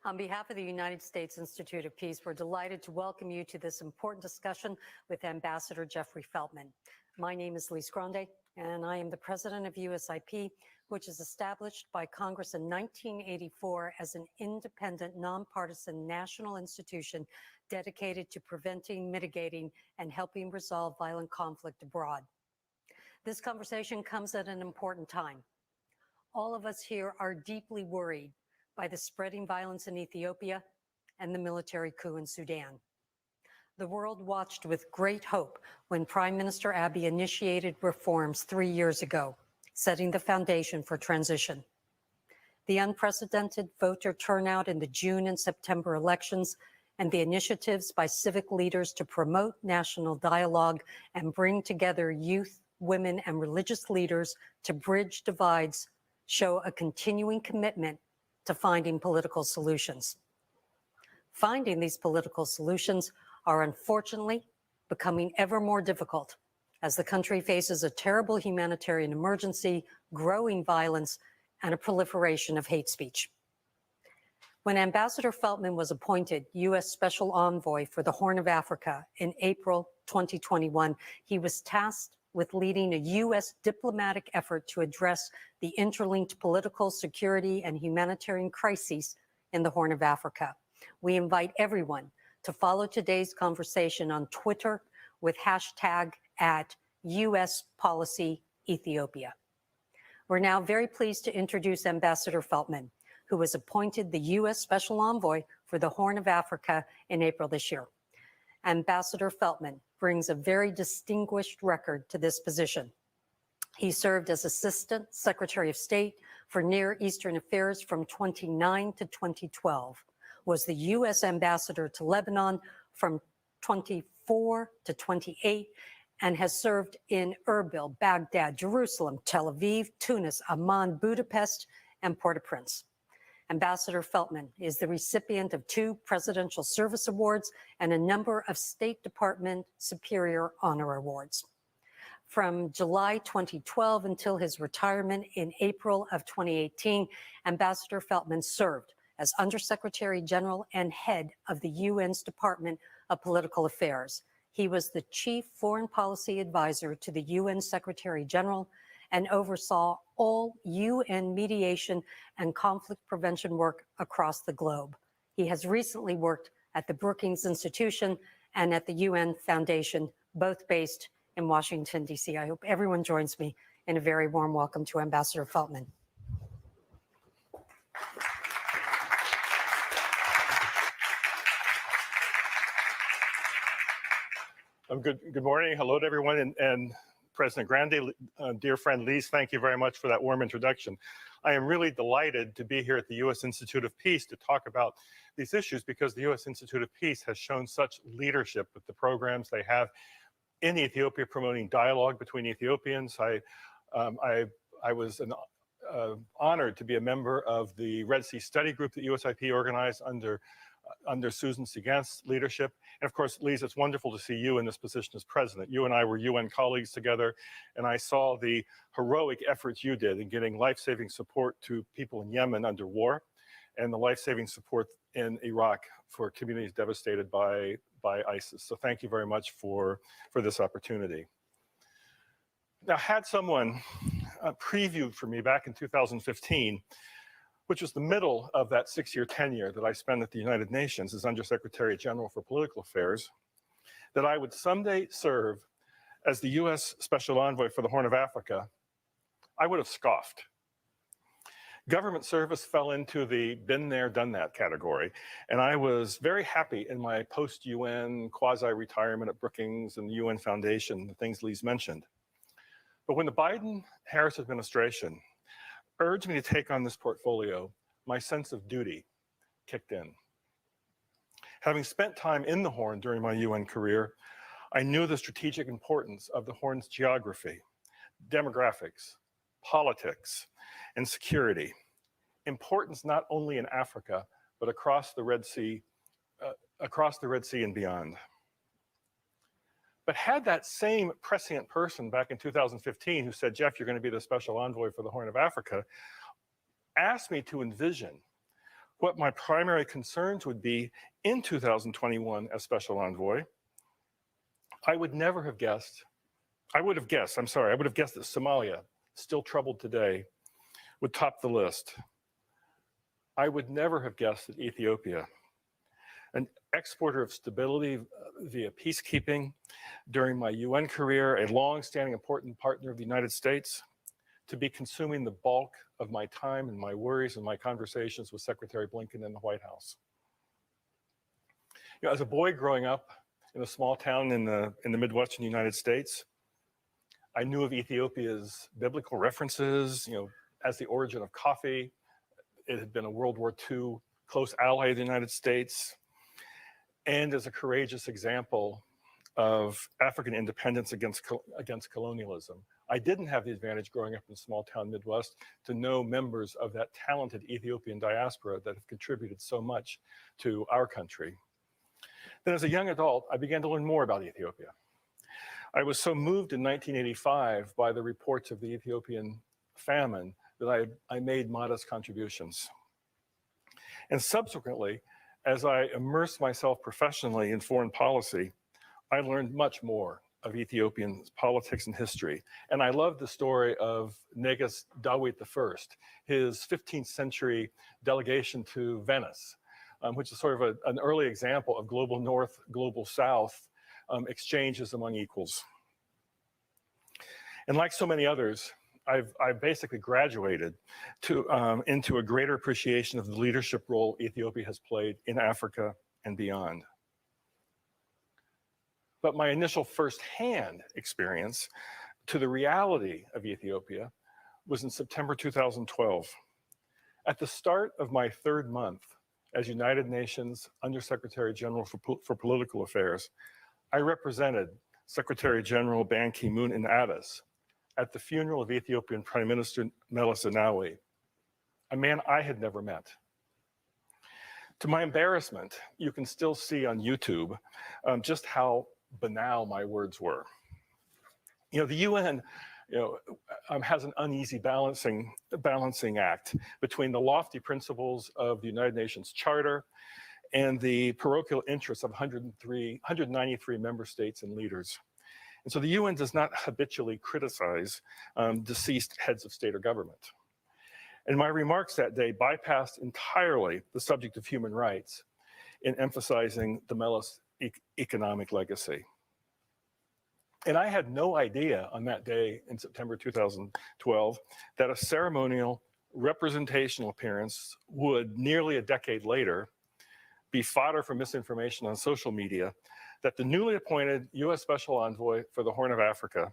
On behalf of the United States Institute of Peace, we're delighted to welcome you to this important discussion with Ambassador Jeffrey Feltman. My name is Lise Grande, and I am the president of USIP, which is established by Congress in 1984 as an independent, nonpartisan national institution dedicated to preventing, mitigating, and helping resolve violent conflict abroad. This conversation comes at an important time. All of us here are deeply worried by the spreading violence in Ethiopia and the military coup in Sudan. The world watched with great hope when Prime Minister Abiy initiated reforms 3 years ago, setting the foundation for transition. The unprecedented voter turnout in the June and September elections and the initiatives by civic leaders to promote national dialogue and bring together youth, women, and religious leaders to bridge divides show a continuing commitment to finding political solutions. Finding these political solutions are unfortunately becoming ever more difficult as the country faces a terrible humanitarian emergency, growing violence, and a proliferation of hate speech. When Ambassador Feltman was appointed U.S. Special Envoy for the Horn of Africa in April 2021, he was tasked with leading a U.S. diplomatic effort to address the interlinked political, security, and humanitarian crises in the Horn of Africa. We invite everyone to follow today's conversation on Twitter with hashtag @USPolicyEthiopia. We're now very pleased to introduce Ambassador Feltman, who was appointed the U.S. Special Envoy for the Horn of Africa in April this year. Ambassador Feltman brings a very distinguished record to this position. He served as Assistant Secretary of State for Near Eastern Affairs from 2009 to 2012, was the U.S. Ambassador to Lebanon from 24 to 28, and has served in Erbil, Baghdad, Jerusalem, Tel Aviv, Tunis, Amman, Budapest, and Port-au-Prince. Ambassador Feltman is the recipient of 2 Presidential Service Awards and a number of State Department Superior Honor Awards. From July 2012 until his retirement in April of 2018, Ambassador Feltman served as Undersecretary General and head of the UN's Department of Political Affairs. He was the Chief Foreign Policy Advisor to the UN Secretary General and oversaw all UN mediation and conflict prevention work across the globe. He has recently worked at the Brookings Institution and at the UN Foundation, both based in Washington, D.C. I hope everyone joins me in a very warm welcome to Ambassador Feltman. Good morning. Hello to everyone. And President Grande, dear friend Lise, thank you very much for that warm introduction. I am really delighted to be here at the U.S. Institute of Peace to talk about these issues because the U.S. Institute of Peace has shown such leadership with the programs they have in Ethiopia promoting dialogue between Ethiopians. I was honored to be a member of the Red Sea Study Group that USIP organized under Susan Sigant's leadership. And of course, Lise, it's wonderful to see you in this position as president. You and I were UN colleagues together, and I saw the heroic efforts you did in getting life-saving support to people in Yemen under war, and the life-saving support in Iraq for communities devastated by ISIS. So thank you very much for this opportunity. Now, had someone previewed for me back in 2015, which was the middle of that 6-year tenure that I spent at the United Nations as Undersecretary General for Political Affairs, that I would someday serve as the U.S. Special Envoy for the Horn of Africa, I would have scoffed. Government service fell into the been there, done that category. And I was very happy in my post-UN quasi-retirement at Brookings and the UN Foundation, the things Lee's mentioned. But when the Biden-Harris administration urged me to take on this portfolio, my sense of duty kicked in. Having spent time in the Horn during my UN career, I knew the strategic importance of the Horn's geography, demographics, politics, and security. Importance not only in Africa, but across the Red Sea and beyond. But had that same prescient person back in 2015 who said, Jeff, you're going to be the special envoy for the Horn of Africa, asked me to envision what my primary concerns would be in 2021 as special envoy, I would have guessed that Somalia, still troubled today, would top the list. I would never have guessed that Ethiopia, an exporter of stability via peacekeeping during my UN career, a long-standing important partner of the United States, to be consuming the bulk of my time and my worries and my conversations with Secretary Blinken in the White House. You know, as a boy growing up in a small town in the Midwestern United States, I knew of Ethiopia's biblical references, as the origin of coffee. It had been a World War II close ally of the United States, and as a courageous example of African independence against colonialism. I didn't have the advantage growing up in a small town Midwest to know members of that talented Ethiopian diaspora that have contributed so much to our country. Then as a young adult, I began to learn more about Ethiopia. I was so moved in 1985 by the reports of the Ethiopian famine that I made modest contributions. And subsequently, as I immersed myself professionally in foreign policy, I learned much more of Ethiopian politics and history. And I love the story of Negus Dawit I, his 15th century delegation to Venice, which is sort of an early example of global North, global South exchanges among equals. And like so many others, I've basically graduated into a greater appreciation of the leadership role Ethiopia has played in Africa and beyond. But my initial firsthand experience to the reality of Ethiopia was in September 2012. At the start of my third month as United Nations Undersecretary General for Political Affairs, I represented Secretary General Ban Ki-moon in Addis at the funeral of Ethiopian Prime Minister Meles Zenawi, a man I had never met. To my embarrassment, you can still see on YouTube just how banal my words were. The UN has an uneasy balancing act between the lofty principles of the United Nations Charter and the parochial interests of 193 member states and leaders. And so the UN does not habitually criticize deceased heads of state or government. And my remarks that day bypassed entirely the subject of human rights in emphasizing the Meles economic legacy. And I had no idea on that day in September 2012 that a ceremonial representational appearance would, nearly a decade later, be fodder for misinformation on social media that the newly appointed U.S. Special Envoy for the Horn of Africa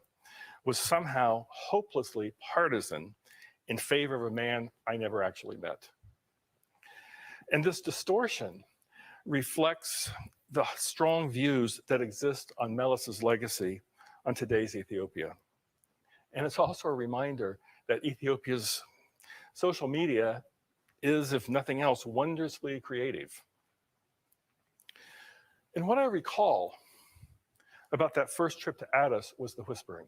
was somehow hopelessly partisan in favor of a man I never actually met. And this distortion reflects the strong views that exist on Meles's legacy on today's Ethiopia. And it's also a reminder that Ethiopia's social media is, if nothing else, wondrously creative. And what I recall about that first trip to Addis was the whispering.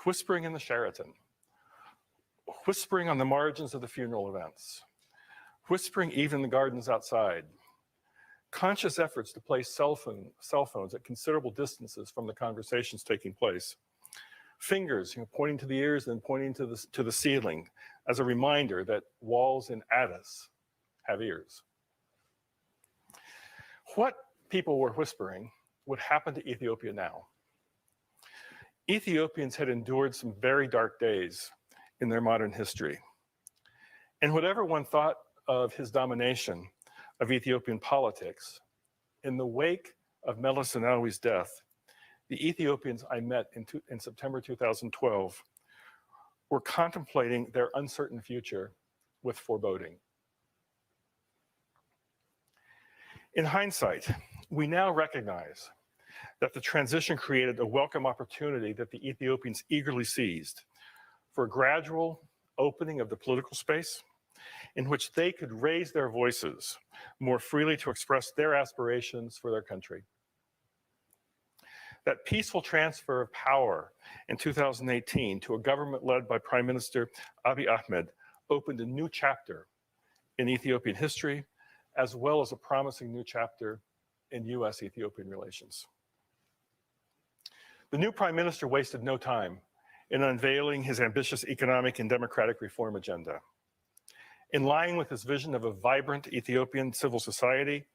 Whispering in the Sheraton. Whispering on the margins of the funeral events. Whispering even in the gardens outside. Conscious efforts to place cell phones at considerable distances from the conversations taking place. Fingers pointing to the ears and pointing to the ceiling as a reminder that walls in Addis have ears. What people were whispering would happen to Ethiopia now. Ethiopians had endured some very dark days in their modern history. And whatever one thought of his domination of Ethiopian politics, in the wake of Meles Zenawi's death, the Ethiopians I met in September 2012 were contemplating their uncertain future with foreboding. In hindsight, we now recognize that the transition created a welcome opportunity that the Ethiopians eagerly seized for a gradual opening of the political space in which they could raise their voices more freely to express their aspirations for their country. That peaceful transfer of power in 2018 to a government led by Prime Minister Abiy Ahmed opened a new chapter in Ethiopian history, as well as a promising new chapter in U.S. Ethiopian relations. The new Prime Minister wasted no time in unveiling his ambitious economic and democratic reform agenda. In line with his vision of a vibrant Ethiopian civil society,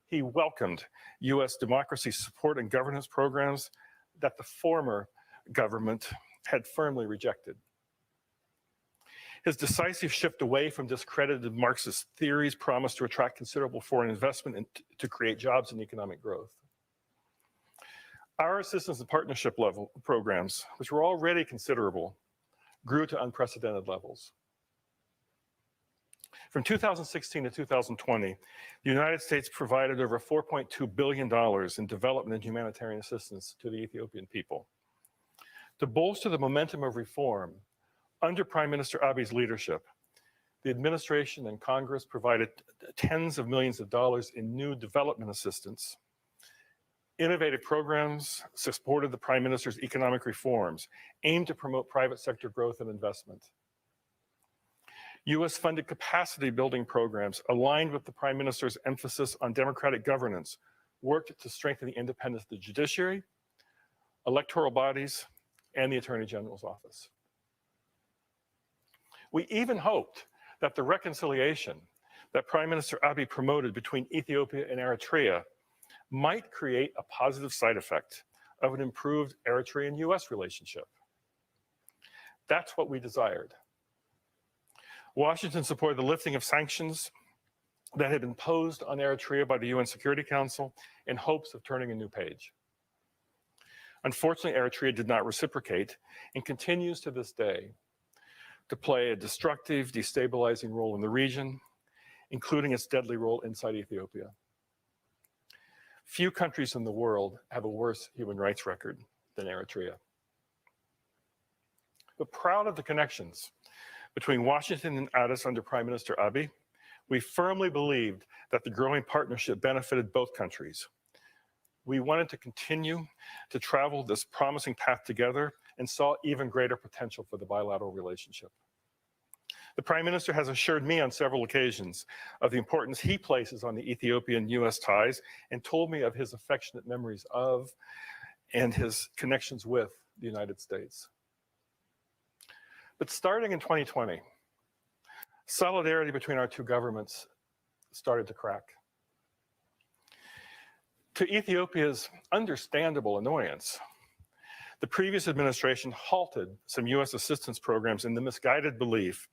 he welcomed U.S. democracy support and governance programs that the former government had firmly rejected. His decisive shift away from discredited Marxist theories promised to attract considerable foreign investment and to create jobs and economic growth. Our assistance and partnership level programs, which were already considerable, grew to unprecedented levels. From 2016 to 2020, the United States provided over $4.2 billion in development and humanitarian assistance to the Ethiopian people. To bolster the momentum of reform, under Prime Minister Abiy's leadership, the administration and Congress provided tens of millions of dollars in new development assistance. Innovative programs supported the Prime Minister's economic reforms aimed to promote private sector growth and investment. U.S.-funded capacity building programs aligned with the Prime Minister's emphasis on democratic governance worked to strengthen the independence of the judiciary, electoral bodies, and the Attorney General's office. We even hoped that the reconciliation that Prime Minister Abiy promoted between Ethiopia and Eritrea might create a positive side effect of an improved Eritrean-U.S. relationship. That's what we desired. Washington supported the lifting of sanctions that had been imposed on Eritrea by the UN Security Council in hopes of turning a new page. Unfortunately, Eritrea did not reciprocate and continues to this day to play a destructive, destabilizing role in the region, including its deadly role inside Ethiopia. Few countries in the world have a worse human rights record than Eritrea. But proud of the connections between Washington and Addis under Prime Minister Abiy, we firmly believed that the growing partnership benefited both countries. We wanted to continue to travel this promising path together and saw even greater potential for the bilateral relationship. The Prime Minister has assured me on several occasions of the importance he places on the Ethiopian-U.S. ties and told me of his affectionate memories of and his connections with the United States. But starting in 2020, solidarity between our two governments started to crack. To Ethiopia's understandable annoyance, the previous administration halted some U.S. assistance programs in the misguided belief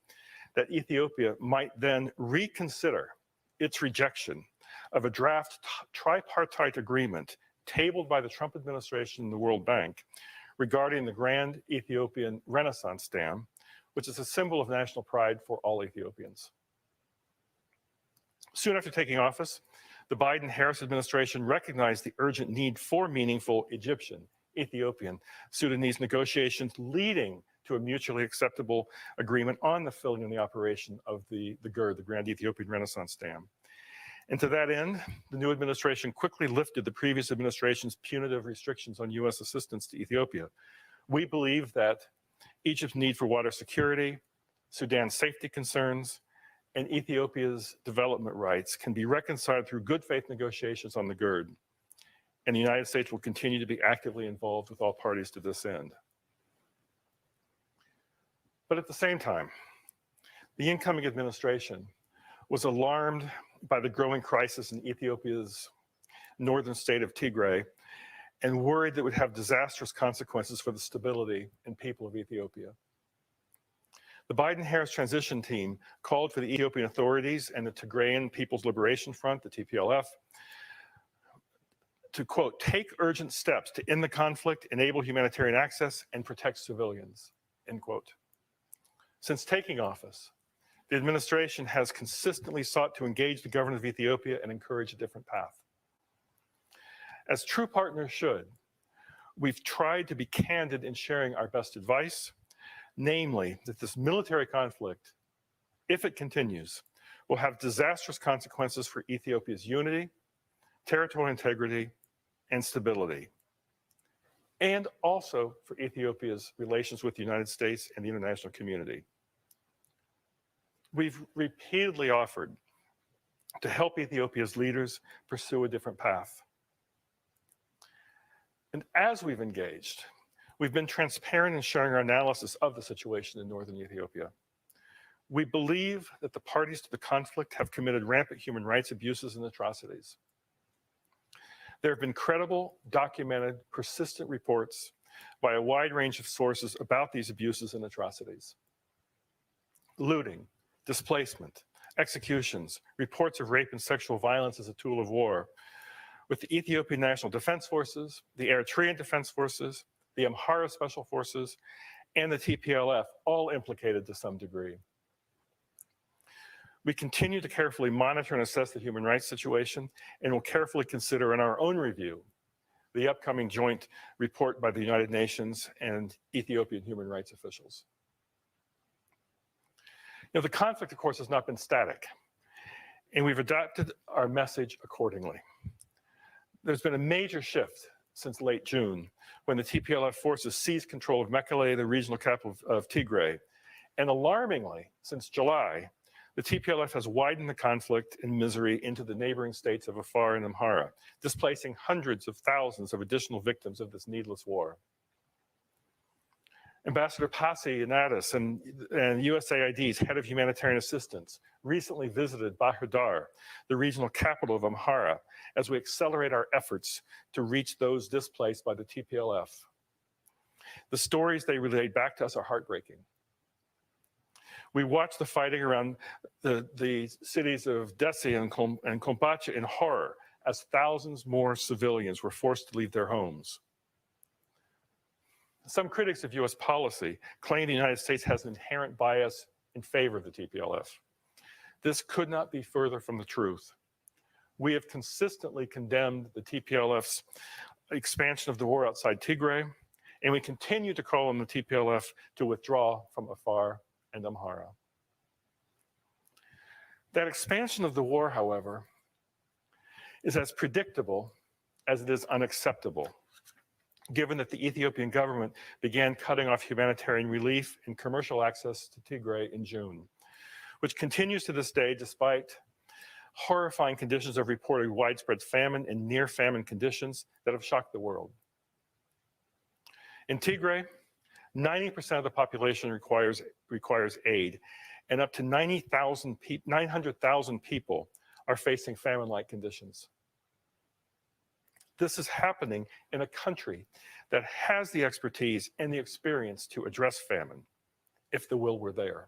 that Ethiopia might then reconsider its rejection of a draft tripartite agreement tabled by the Trump administration and the World Bank regarding the Grand Ethiopian Renaissance Dam, which is a symbol of national pride for all Ethiopians. Soon after taking office, the Biden-Harris administration recognized the urgent need for meaningful Egyptian, Ethiopian, Sudanese negotiations leading to a mutually acceptable agreement on the filling and the operation of the GERD, the Grand Ethiopian Renaissance Dam. And to that end, the new administration quickly lifted the previous administration's punitive restrictions on U.S. assistance to Ethiopia. We believe that Egypt's need for water security, Sudan's safety concerns, and Ethiopia's development rights can be reconciled through good faith negotiations on the GERD. And the United States will continue to be actively involved with all parties to this end. But at the same time, the incoming administration was alarmed by the growing crisis in Ethiopia's northern state of Tigray and worried that it would have disastrous consequences for the stability and people of Ethiopia. The Biden-Harris transition team called for the Ethiopian authorities and the Tigrayan People's Liberation Front, the TPLF, to, quote, take urgent steps to end the conflict, enable humanitarian access, and protect civilians, end quote. Since taking office, the administration has consistently sought to engage the government of Ethiopia and encourage a different path. As true partners should, we've tried to be candid in sharing our best advice, namely that this military conflict, if it continues, will have disastrous consequences for Ethiopia's unity, territorial integrity, and stability, and also for Ethiopia's relations with the United States and the international community. We've repeatedly offered to help Ethiopia's leaders pursue a different path. And as we've engaged, we've been transparent in sharing our analysis of the situation in northern Ethiopia. We believe that the parties to the conflict have committed rampant human rights abuses and atrocities. There have been credible, documented, persistent reports by a wide range of sources about these abuses and atrocities. Looting, displacement, executions, reports of rape and sexual violence as a tool of war, with the Ethiopian National Defense Forces, the Eritrean Defense Forces, the Amhara Special Forces, and the TPLF, all implicated to some degree. We continue to carefully monitor and assess the human rights situation, and will carefully consider in our own review the upcoming joint report by the United Nations and Ethiopian human rights officials. You know, the conflict, of course, has not been static, and we've adapted our message accordingly. There's been a major shift since late June, when the TPLF forces seized control of Mekelle, the regional capital of Tigray. And alarmingly, since July, the TPLF has widened the conflict and misery into the neighboring states of Afar and Amhara, displacing hundreds of thousands of additional victims of this needless war. Ambassador Pasi Inatis and USAID's head of humanitarian assistance recently visited Bahir Dar, the regional capital of Amhara, as we accelerate our efforts to reach those displaced by the TPLF. The stories they relayed back to us are heartbreaking. We watched the fighting around the cities of Dessie and Kombacha in horror as thousands more civilians were forced to leave their homes. Some critics of U.S. policy claim the United States has an inherent bias in favor of the TPLF. This could not be further from the truth. We have consistently condemned the TPLF's expansion of the war outside Tigray, and we continue to call on the TPLF to withdraw from Afar and Amhara. That expansion of the war, however, is as predictable as it is unacceptable, given that the Ethiopian government began cutting off humanitarian relief and commercial access to Tigray in June, which continues to this day despite horrifying conditions of reported widespread famine and near famine conditions that have shocked the world. In Tigray, 90% of the population requires aid, and up to 900,000 people are facing famine-like conditions. This is happening in a country that has the expertise and the experience to address famine, if the will were there.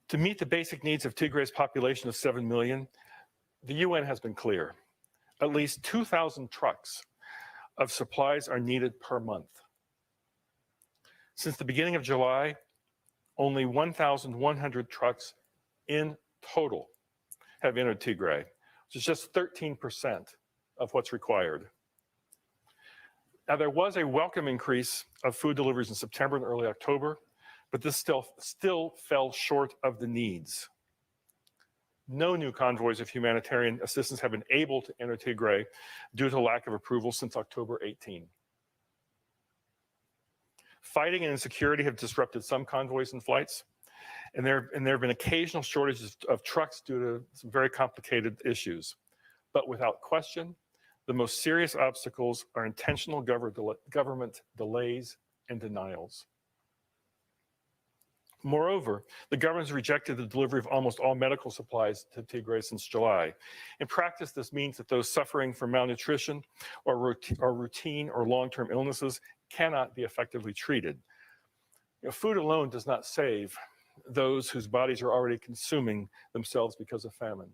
To meet the basic needs of Tigray's population of 7 million, the UN has been clear. At least 2,000 trucks of supplies are needed per month. Since the beginning of July, only 1,100 trucks in total have entered Tigray, which is just 13% of what's required. Now, there was a welcome increase of food deliveries in September and early October, but this still fell short of the needs. No new convoys of humanitarian assistance have been able to enter Tigray due to lack of approval since October 18. Fighting and insecurity have disrupted some convoys and flights, and there have been occasional shortages of trucks due to some very complicated issues. But without question, the most serious obstacles are intentional government delays and denials. Moreover, the government has rejected the delivery of almost all medical supplies to Tigray since July. In practice, this means that those suffering from malnutrition or routine or long-term illnesses cannot be effectively treated. Food alone does not save those whose bodies are already consuming themselves because of famine.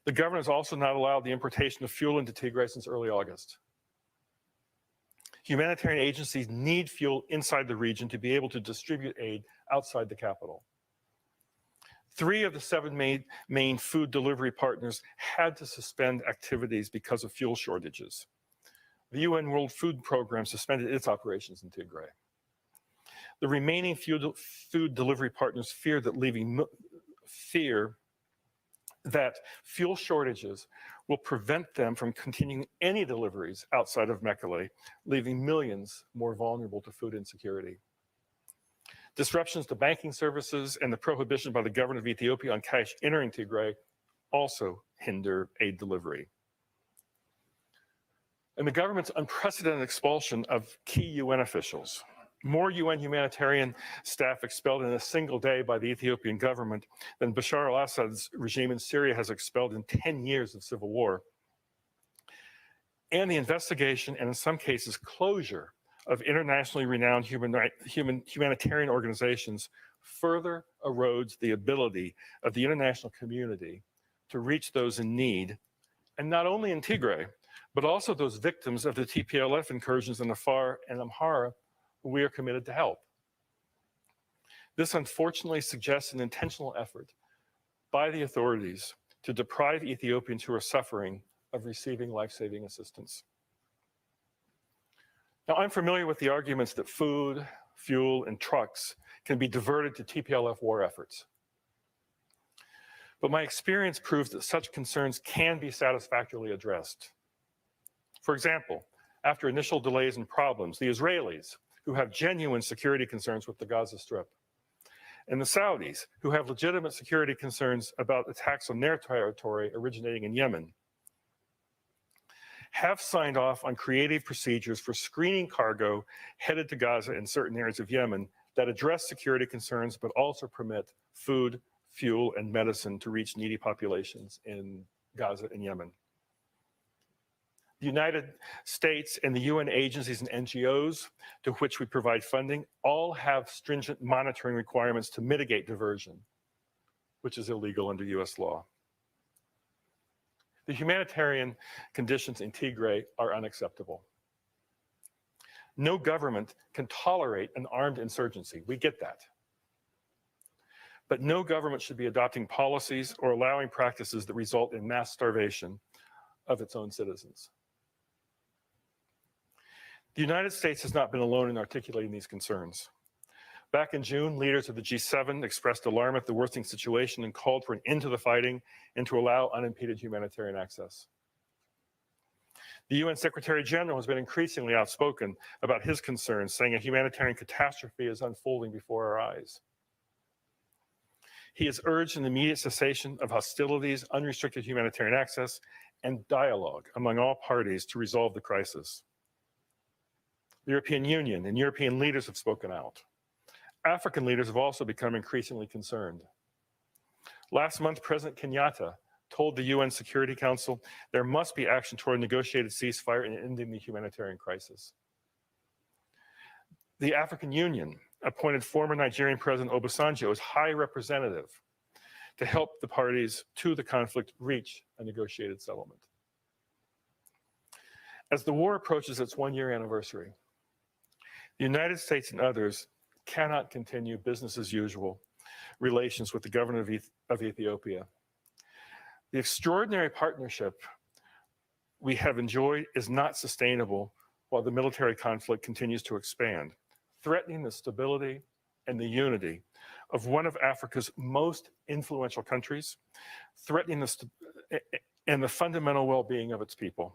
The government has also not allowed the importation of fuel into Tigray since early August. Humanitarian agencies need fuel inside the region to be able to distribute aid outside the capital. 3 of the 7 main food delivery partners had to suspend activities because of fuel shortages. The UN World Food Program suspended its operations in Tigray. The remaining food delivery partners fear that fuel shortages will prevent them from continuing any deliveries outside of Mekelle, leaving millions more vulnerable to food insecurity. Disruptions to banking services and the prohibition by the government of Ethiopia on cash entering Tigray also hinder aid delivery. And the government's unprecedented expulsion of key UN officials. More UN humanitarian staff expelled in a single day by the Ethiopian government than Bashar al-Assad's regime in Syria has expelled in 10 years of civil war. And the investigation, and in some cases closure, of internationally renowned humanitarian organizations further erodes the ability of the international community to reach those in need, and not only in Tigray, but also those victims of the TPLF incursions in Afar and Amhara who we are committed to help. This unfortunately suggests an intentional effort by the authorities to deprive Ethiopians who are suffering of receiving life-saving assistance. Now, I'm familiar with the arguments that food, fuel, and trucks can be diverted to TPLF war efforts. But my experience proves that such concerns can be satisfactorily addressed. For example, after initial delays and problems, the Israelis, who have genuine security concerns with the Gaza Strip, and the Saudis, who have legitimate security concerns about attacks on their territory originating in Yemen, have signed off on creative procedures for screening cargo headed to Gaza in certain areas of Yemen that address security concerns but also permit food, fuel, and medicine to reach needy populations in Gaza and Yemen. The United States and the UN agencies and NGOs to which we provide funding all have stringent monitoring requirements to mitigate diversion, which is illegal under US law. The humanitarian conditions in Tigray are unacceptable. No government can tolerate an armed insurgency. We get that. But no government should be adopting policies or allowing practices that result in mass starvation of its own citizens. The United States has not been alone in articulating these concerns. Back in June, leaders of the G7 expressed alarm at the worsening situation and called for an end to the fighting and to allow unimpeded humanitarian access. The UN Secretary General has been increasingly outspoken about his concerns, saying a humanitarian catastrophe is unfolding before our eyes. He has urged an immediate cessation of hostilities, unrestricted humanitarian access, and dialogue among all parties to resolve the crisis. The European Union and European leaders have spoken out. African leaders have also become increasingly concerned. Last month, President Kenyatta told the UN Security Council there must be action toward a negotiated ceasefire and ending the humanitarian crisis. The African Union appointed former Nigerian President Obasanjo as High Representative to help the parties to the conflict reach a negotiated settlement. As the war approaches its one-year anniversary, the United States and others cannot continue business as usual relations with the government of Ethiopia. The extraordinary partnership we have enjoyed is not sustainable while the military conflict continues to expand, threatening the stability and the unity of one of Africa's most influential countries, threatening the fundamental well-being of its people.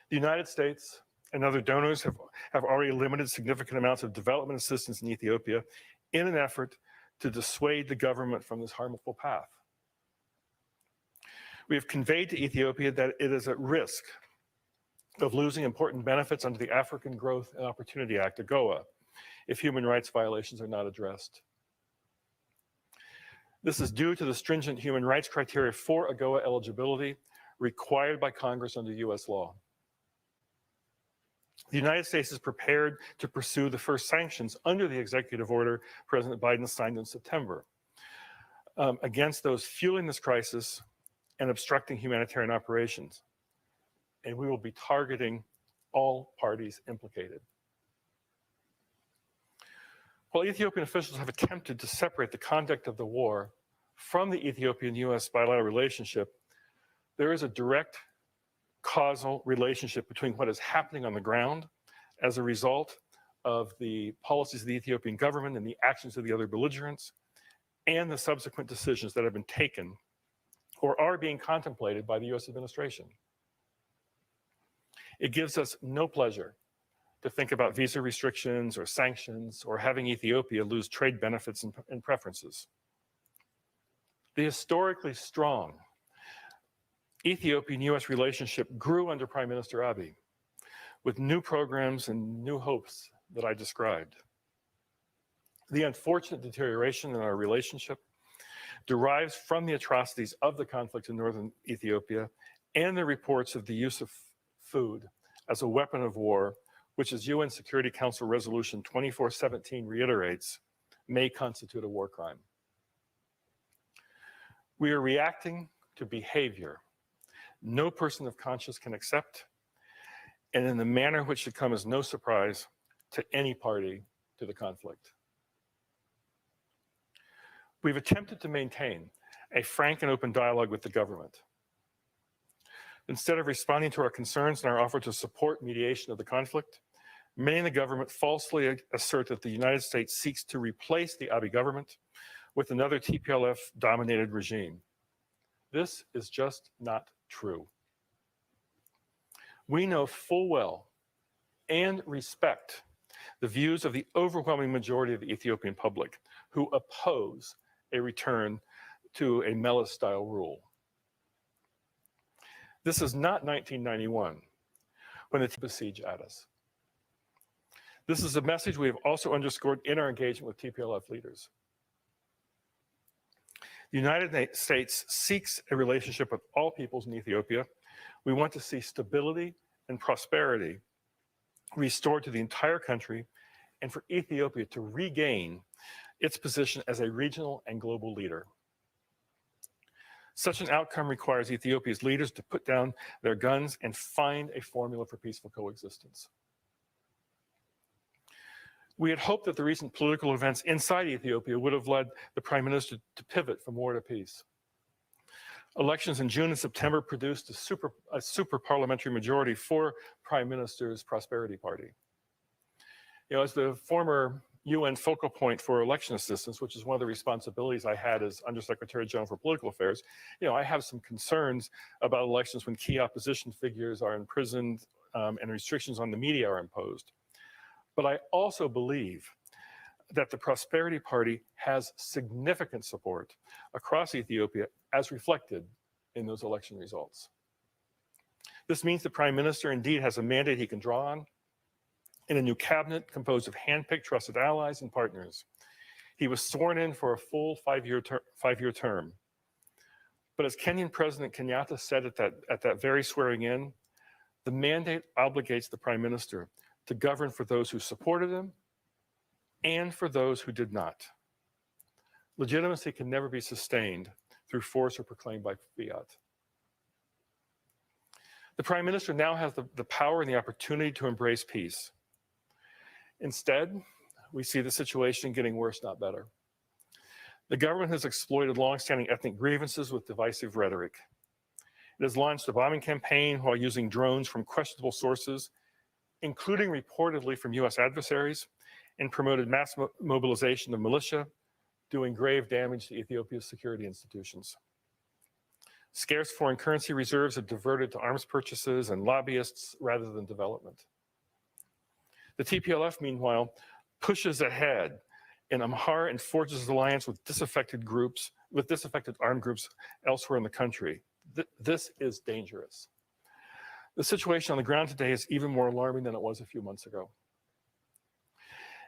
The United States and other donors have already limited significant amounts of development assistance in Ethiopia in an effort to dissuade the government from this harmful path. We have conveyed to Ethiopia that it is at risk of losing important benefits under the African Growth and Opportunity Act, AGOA, if human rights violations are not addressed. This is due to the stringent human rights criteria for AGOA eligibility required by Congress under US law. The United States is prepared to pursue the first sanctions under the executive order President Biden signed in September against those fueling this crisis and obstructing humanitarian operations. And we will be targeting all parties implicated. While Ethiopian officials have attempted to separate the conduct of the war from the Ethiopian-U.S. bilateral relationship, there is a direct causal relationship between what is happening on the ground as a result of the policies of the Ethiopian government and the actions of the other belligerents, and the subsequent decisions that have been taken or are being contemplated by the U.S. administration. It gives us no pleasure to think about visa restrictions or sanctions or having Ethiopia lose trade benefits and preferences. The historically strong Ethiopian-U.S. relationship grew under Prime Minister Abiy with new programs and new hopes that I described. The unfortunate deterioration in our relationship derives from the atrocities of the conflict in northern Ethiopia and the reports of the use of food as a weapon of war, which, as UN Security Council Resolution 2417 reiterates, may constitute a war crime. We are reacting to behavior no person of conscience can accept, and in the manner which should come as no surprise to any party to the conflict. We've attempted to maintain a frank and open dialogue with the government. Instead of responding to our concerns and our offer to support mediation of the conflict, many in the government falsely assert that the United States seeks to replace the Abiy government with another TPLF-dominated regime. This is just not true. We know full well and respect the views of the overwhelming majority of the Ethiopian public who oppose a return to a Meles-style rule. This is not 1991, when the siege at us. This is a message we have also underscored in our engagement with TPLF leaders. The United States seeks a relationship with all peoples in Ethiopia. We want to see stability and prosperity restored to the entire country and for Ethiopia to regain its position as a regional and global leader. Such an outcome requires Ethiopia's leaders to put down their guns and find a formula for peaceful coexistence. We had hoped that the recent political events inside Ethiopia would have led the Prime Minister to pivot from war to peace. Elections in June and September produced a super parliamentary majority for Prime Minister's Prosperity Party. You know, as the former UN focal point for election assistance, which is one of the responsibilities I had as Undersecretary General for Political Affairs, you know, I have some concerns about elections when key opposition figures are imprisoned and restrictions on the media are imposed. But I also believe that the Prosperity Party has significant support across Ethiopia as reflected in those election results. This means the Prime Minister indeed has a mandate he can draw on in a new cabinet composed of hand-picked trusted allies and partners. He was sworn in for a full five-year term. But as Kenyan President Kenyatta said at that very swearing in, the mandate obligates the Prime Minister to govern for those who supported him and for those who did not. Legitimacy can never be sustained through force or proclaimed by fiat. The Prime Minister now has the power and the opportunity to embrace peace. Instead, we see the situation getting worse, not better. The government has exploited longstanding ethnic grievances with divisive rhetoric. It has launched a bombing campaign while using drones from questionable sources, including reportedly from U.S. adversaries, and promoted mass mobilization of militia, doing grave damage to Ethiopia's security institutions. Scarce foreign currency reserves have diverted to arms purchases and lobbyists rather than development. The TPLF, meanwhile, pushes ahead in Amhara and forges alliance with disaffected armed groups elsewhere in the country. This is dangerous. The situation on the ground today is even more alarming than it was a few months ago.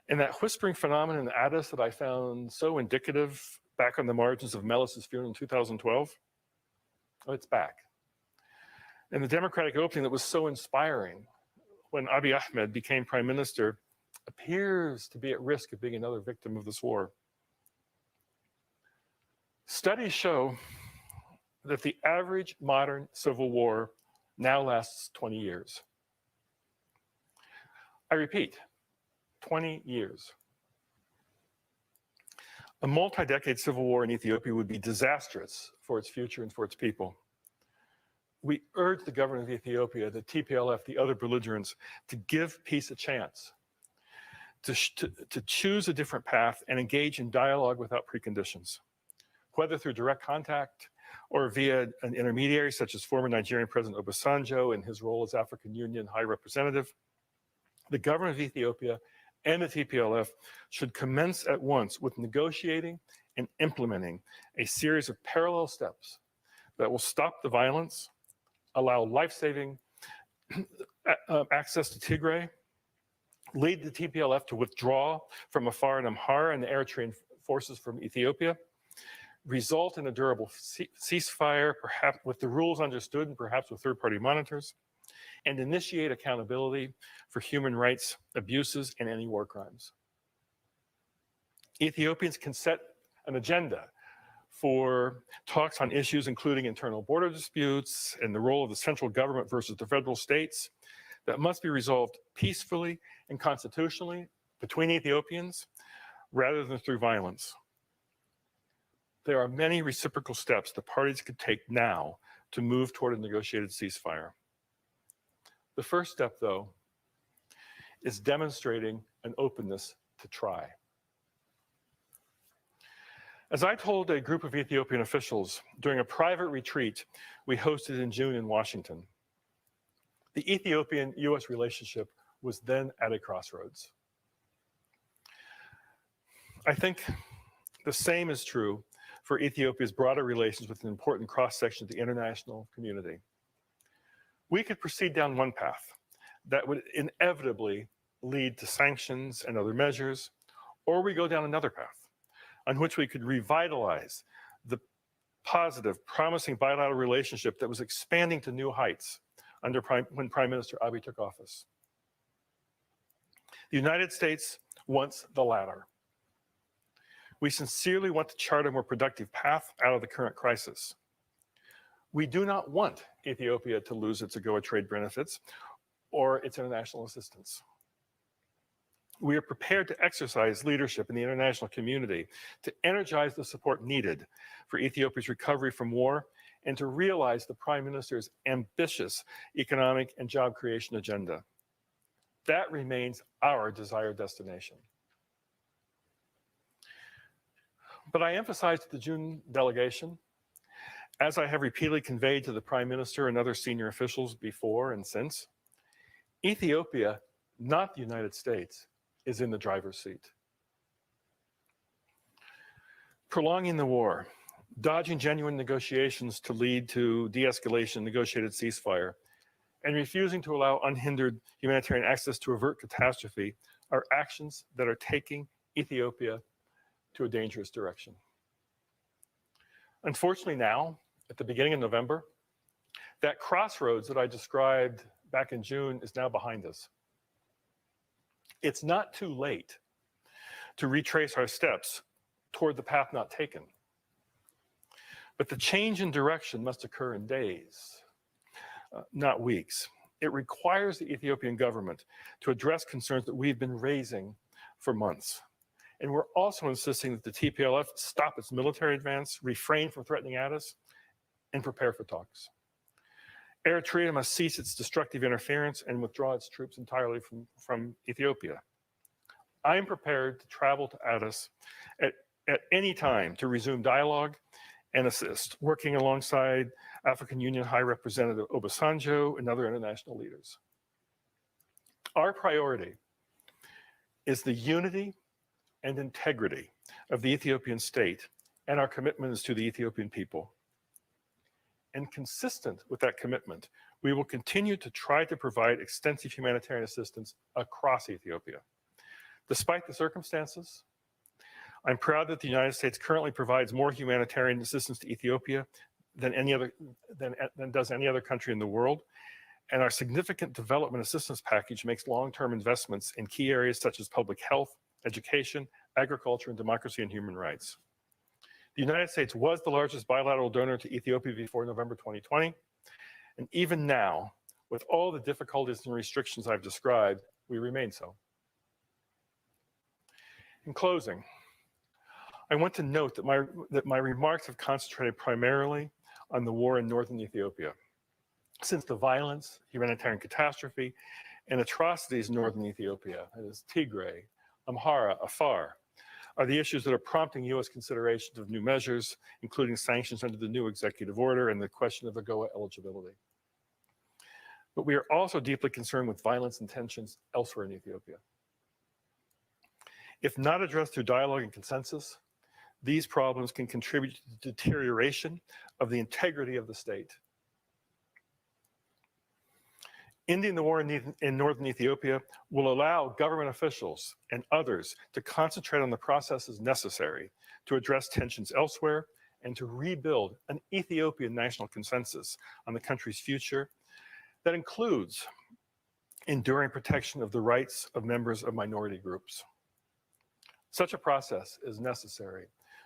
And that whispering phenomenon in Addis that I found so indicative back on the margins of Meles' funeral in 2012, it's back. And the democratic opening that was so inspiring when Abiy Ahmed became prime minister, appears to be at risk of being another victim of this war. Studies show that the average modern civil war now lasts 20 years. I repeat, 20 years. A multi-decade civil war in Ethiopia would be disastrous for its future and for its people. We urge the government of Ethiopia, the TPLF, the other belligerents, to give peace a chance, to choose a different path and engage in dialogue without preconditions, whether through direct contact or via an intermediary such as former Nigerian President Obasanjo in his role as African Union High Representative. The government of Ethiopia and the TPLF should commence at once with negotiating and implementing a series of parallel steps that will stop the violence, allow life-saving access to Tigray, lead the TPLF to withdraw from Afar and Amhara and the Eritrean forces from Ethiopia, result in a durable ceasefire, perhaps with the rules understood and perhaps with third-party monitors, and initiate accountability for human rights abuses and any war crimes. Ethiopians can set an agenda for talks on issues including internal border disputes and the role of the central government versus the federal states that must be resolved peacefully and constitutionally between Ethiopians rather than through violence. There are many reciprocal steps the parties could take now to move toward a negotiated ceasefire. The first step, though, is demonstrating an openness to try. As I told a group of Ethiopian officials during a private retreat we hosted in June in Washington, the Ethiopian-U.S. relationship was then at a crossroads. I think the same is true for Ethiopia's broader relations with an important cross-section of the international community. We could proceed down one path that would inevitably lead to sanctions and other measures, or we go down another path on which we could revitalize the positive, promising bilateral relationship that was expanding to new heights when Prime Minister Abiy took office. The United States wants the latter. We sincerely want to chart a more productive path out of the current crisis. We do not want Ethiopia to lose its AGOA trade benefits or its international assistance. We are prepared to exercise leadership in the international community to energize the support needed for Ethiopia's recovery from war and to realize the Prime Minister's ambitious economic and job creation agenda. That remains our desired destination. But I emphasized to the June delegation, as I have repeatedly conveyed to the Prime Minister and other senior officials before and since, Ethiopia, not the United States, is in the driver's seat. Prolonging the war, dodging genuine negotiations to lead to de-escalation, negotiated ceasefire, and refusing to allow unhindered humanitarian access to avert catastrophe are actions that are taking Ethiopia to a dangerous direction. Unfortunately now, at the beginning of November, that crossroads that I described back in June is now behind us. It's not too late to retrace our steps toward the path not taken. But the change in direction must occur in days, not weeks. It requires the Ethiopian government to address concerns that we've been raising for months. And we're also insisting that the TPLF stop its military advance, refrain from threatening at us, and prepare for talks. Eritrea must cease its destructive interference and withdraw its troops entirely from Ethiopia. I'm prepared to travel to Addis at any time to resume dialogue and assist, working alongside African Union High Representative Obasanjo and other international leaders. Our priority is the unity and integrity of the Ethiopian state, and our commitment is to the Ethiopian people. And consistent with that commitment, we will continue to try to provide extensive humanitarian assistance across Ethiopia. Despite the circumstances, I'm proud that the United States currently provides more humanitarian assistance to Ethiopia than does any other country in the world. And our significant development assistance package makes long-term investments in key areas such as public health, education, agriculture, and democracy and human rights. The United States was the largest bilateral donor to Ethiopia before November 2020. And even now, with all the difficulties and restrictions I've described, we remain so. In closing, I want to note that my remarks have concentrated primarily on the war in northern Ethiopia. Since the violence, humanitarian catastrophe, and atrocities in northern Ethiopia, as Tigray, Amhara, Afar, are the issues that are prompting U.S. considerations of new measures, including sanctions under the new executive order and the question of AGOA eligibility. But we are also deeply concerned with violence and tensions elsewhere in Ethiopia. If not addressed through dialogue and consensus, these problems can contribute to the deterioration of the integrity of the state. Ending the war in northern Ethiopia will allow government officials and others to concentrate on the processes necessary to address tensions elsewhere and to rebuild an Ethiopian national consensus on the country's future that includes enduring protection of the rights of members of minority groups. Such a process is necessary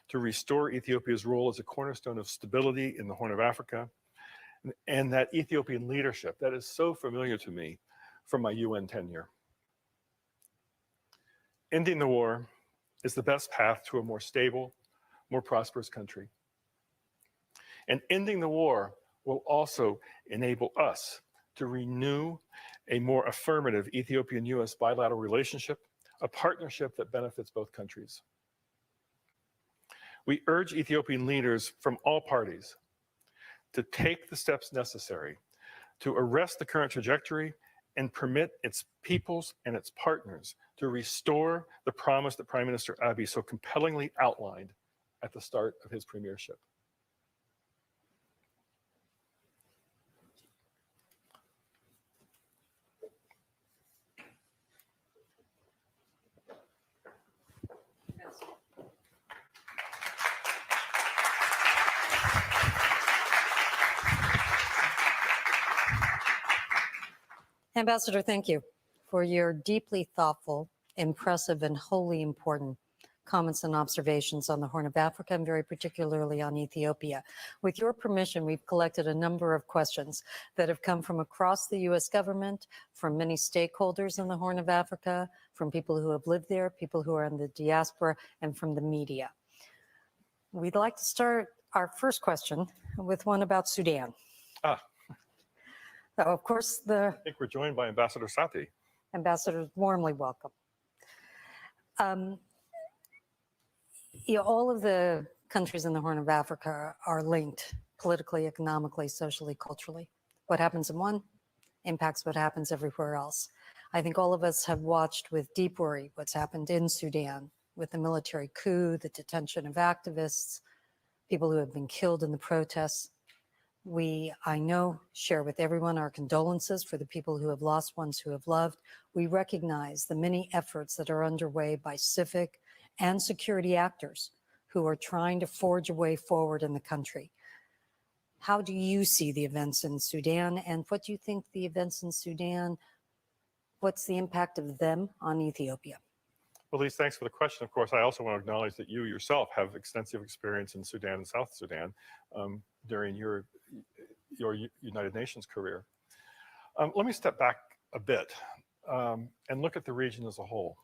to restore Ethiopia's role as a cornerstone of stability in the Horn of Africa, and that Ethiopian leadership that is so familiar to me from my UN tenure. Ending the war is the best path to a more stable, more prosperous country. And ending the war will also enable us to renew a more affirmative Ethiopian-U.S. bilateral relationship, a partnership that benefits both countries. We urge Ethiopian leaders from all parties to take the steps necessary to arrest the current trajectory and permit its peoples and its partners to restore the promise that Prime Minister Abiy so compellingly outlined at the start of his premiership. Ambassador, thank you for your deeply thoughtful, impressive, and wholly important comments and observations on the Horn of Africa, and very particularly on Ethiopia. With your permission, we've collected a number of questions that have come from across the U.S. government, from many stakeholders in the Horn of Africa, from people who have lived there, people who are in the diaspora, and from the media. We'd like to start our first question with one about Sudan. So, of course, I think we're joined by Ambassador Sati. Ambassador, warmly welcome. All of the countries in the Horn of Africa are linked politically, economically, socially, culturally. What happens in one impacts what happens everywhere else. I think all of us have watched with deep worry what's happened in Sudan with the military coup, the detention of activists, people who have been killed in the protests. We, I know, share with everyone our condolences for the people who have lost ones who have loved. We recognize the many efforts that are underway by civic and security actors who are trying to forge a way forward in the country. How do you see the events in Sudan, and what do you think the events in Sudan, what's the impact of them on Ethiopia? Well, Lise, thanks for the question. Of course, I also want to acknowledge that you yourself have extensive experience in Sudan and South Sudan during your United Nations career. Let me step back a bit and look at the region as a whole.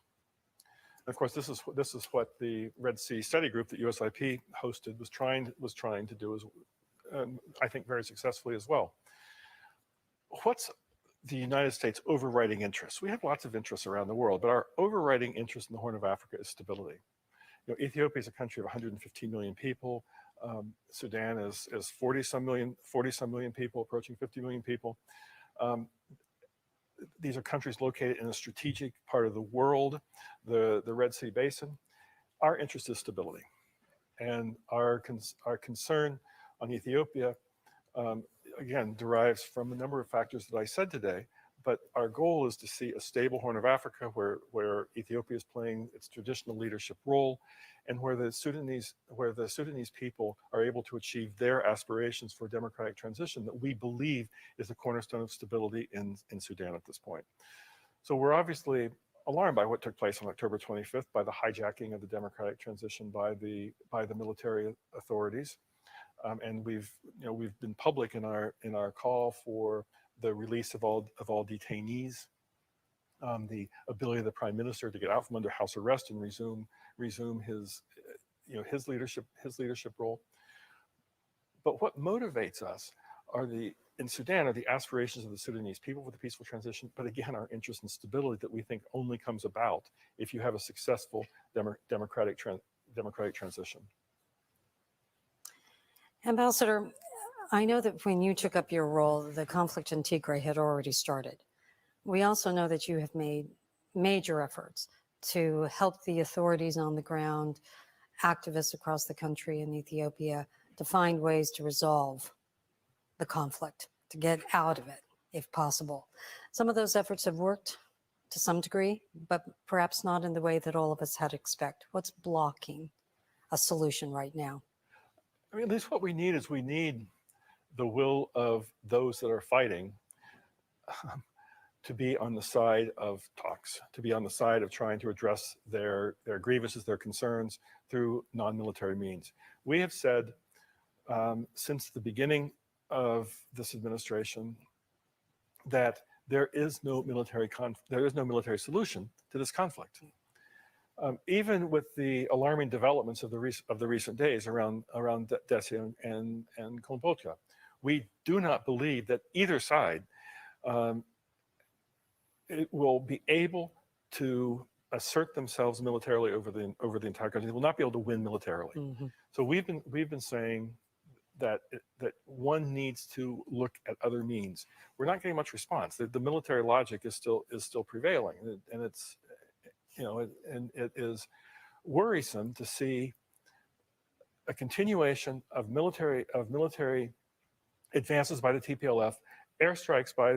And of course, this is what the Red Sea Study Group that USIP hosted was trying to do, I think, very successfully as well. What's the United States' overriding interest? We have lots of interests around the world, but our overriding interest in the Horn of Africa is stability. Ethiopia is a country of 115 million people. Sudan is 40-some million people, approaching 50 million people. These are countries located in a strategic part of the world, the Red Sea Basin. Our interest is stability. And our concern on Ethiopia, again, derives from a number of factors that I said today, but our goal is to see a stable Horn of Africa where Ethiopia is playing its traditional leadership role, and where the Sudanese people are able to achieve their aspirations for democratic transition that we believe is the cornerstone of stability in Sudan at this point. So we're obviously alarmed by what took place on October 25th, by the hijacking of the democratic transition by the military authorities, and we've been public in our call for the release of all detainees, the ability of the Prime Minister to get out from under house arrest and resume his leadership role. But what motivates us in Sudan are the aspirations of the Sudanese people for the peaceful transition, but again, our interest in stability that we think only comes about if you have a successful democratic transition. Ambassador, I know that when you took up your role, the conflict in Tigray had already started. We also know that you have made major efforts to help the authorities on the ground, activists across the country in Ethiopia, to find ways to resolve the conflict, to get out of it, if possible. Some of those efforts have worked to some degree, but perhaps not in the way that all of us had expected. What's blocking a solution right now? I mean, at least what we need is the will of those that are fighting to be on the side of talks, to be on the side of trying to address their grievances, their concerns through non-military means. We have said since the beginning of this administration that there is no military solution to this conflict. Even with the alarming developments of the recent days around Dessie and Kombolcha, we do not believe that either side it will be able to assert themselves militarily over the entire country. They will not be able to win militarily. Mm-hmm. So we've been saying that one needs to look at other means. We're not getting much response. The military logic is still prevailing, and it's and it is worrisome to see a continuation of military advances by the TPLF, airstrikes by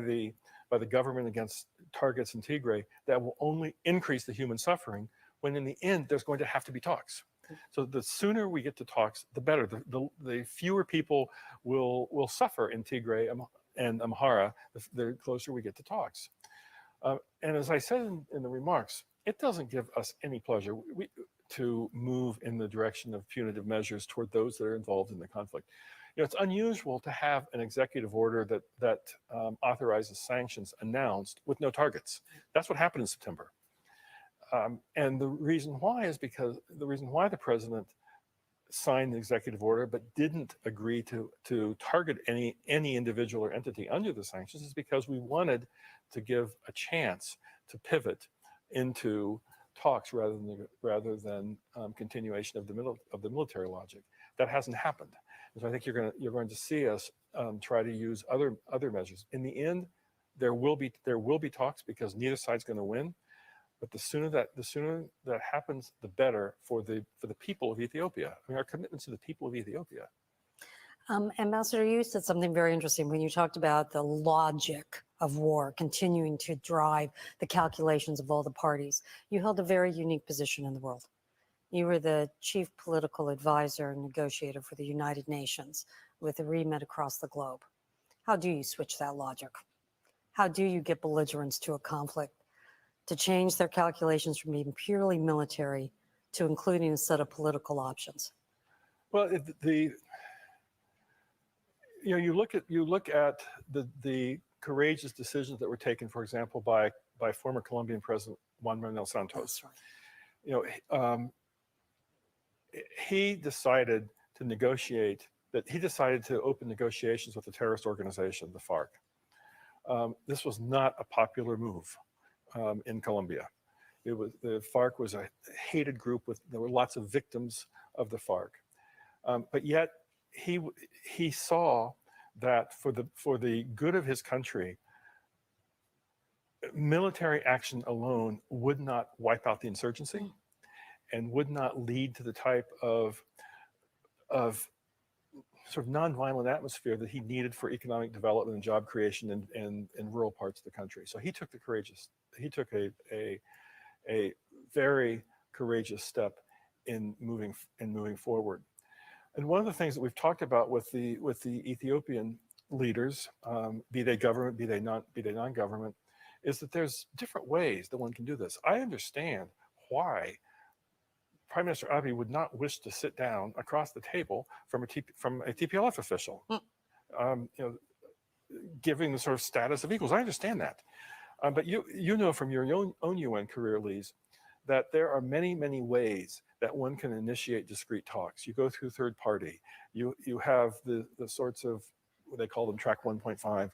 the government against targets in Tigray that will only increase the human suffering, when in the end there's going to have to be talks. So the sooner we get to talks, the better. The fewer people will suffer in Tigray and Amhara, the closer we get to talks. And as I said in the remarks, it doesn't give us any pleasure to move in the direction of punitive measures toward those that are involved in the conflict. It's unusual to have an executive order that authorizes sanctions announced with no targets. That's what happened in September. And the reason why the president signed the executive order but didn't agree to target any individual or entity under the sanctions is because we wanted to give a chance to pivot into talks rather than continuation of the military logic. That hasn't happened. And so I think you're going to see us try to use other measures. In the end, there will be talks because neither side's going to win. But the sooner that happens, the better for the people of Ethiopia. I mean, our commitment to the people of Ethiopia. Ambassador, you said something very interesting when you talked about the logic of war continuing to drive the calculations of all the parties. You held a very unique position in the world. You were the chief political advisor and negotiator for the United Nations with a remit across the globe. How do you switch that logic? How do you get belligerents to a conflict to change their calculations from being purely military to including a set of political options? Well, you look at the courageous decisions that were taken, for example, by former Colombian President Juan Manuel Santos. That's right. He decided to negotiate. He decided to open negotiations with the terrorist organization, the FARC. This was not a popular move in Colombia. The FARC was a hated group. There were lots of victims of the FARC, but yet he saw that for the good of his country, military action alone would not wipe out the insurgency, and would not lead to the type of sort of nonviolent atmosphere that he needed for economic development and job creation in rural parts of the country. So he took a very courageous step in moving forward. And one of the things that we've talked about with the Ethiopian leaders, be they government, be they non-government, is that there's different ways that one can do this. I understand why Prime Minister Abiy would not wish to sit down across the table from a TPLF official, giving the sort of status of equals. I understand that. But you know from your own UN career, Lise, that there are many, many ways that one can initiate discrete talks. You go through third party. You have the sorts of, what they call them, track 1.5,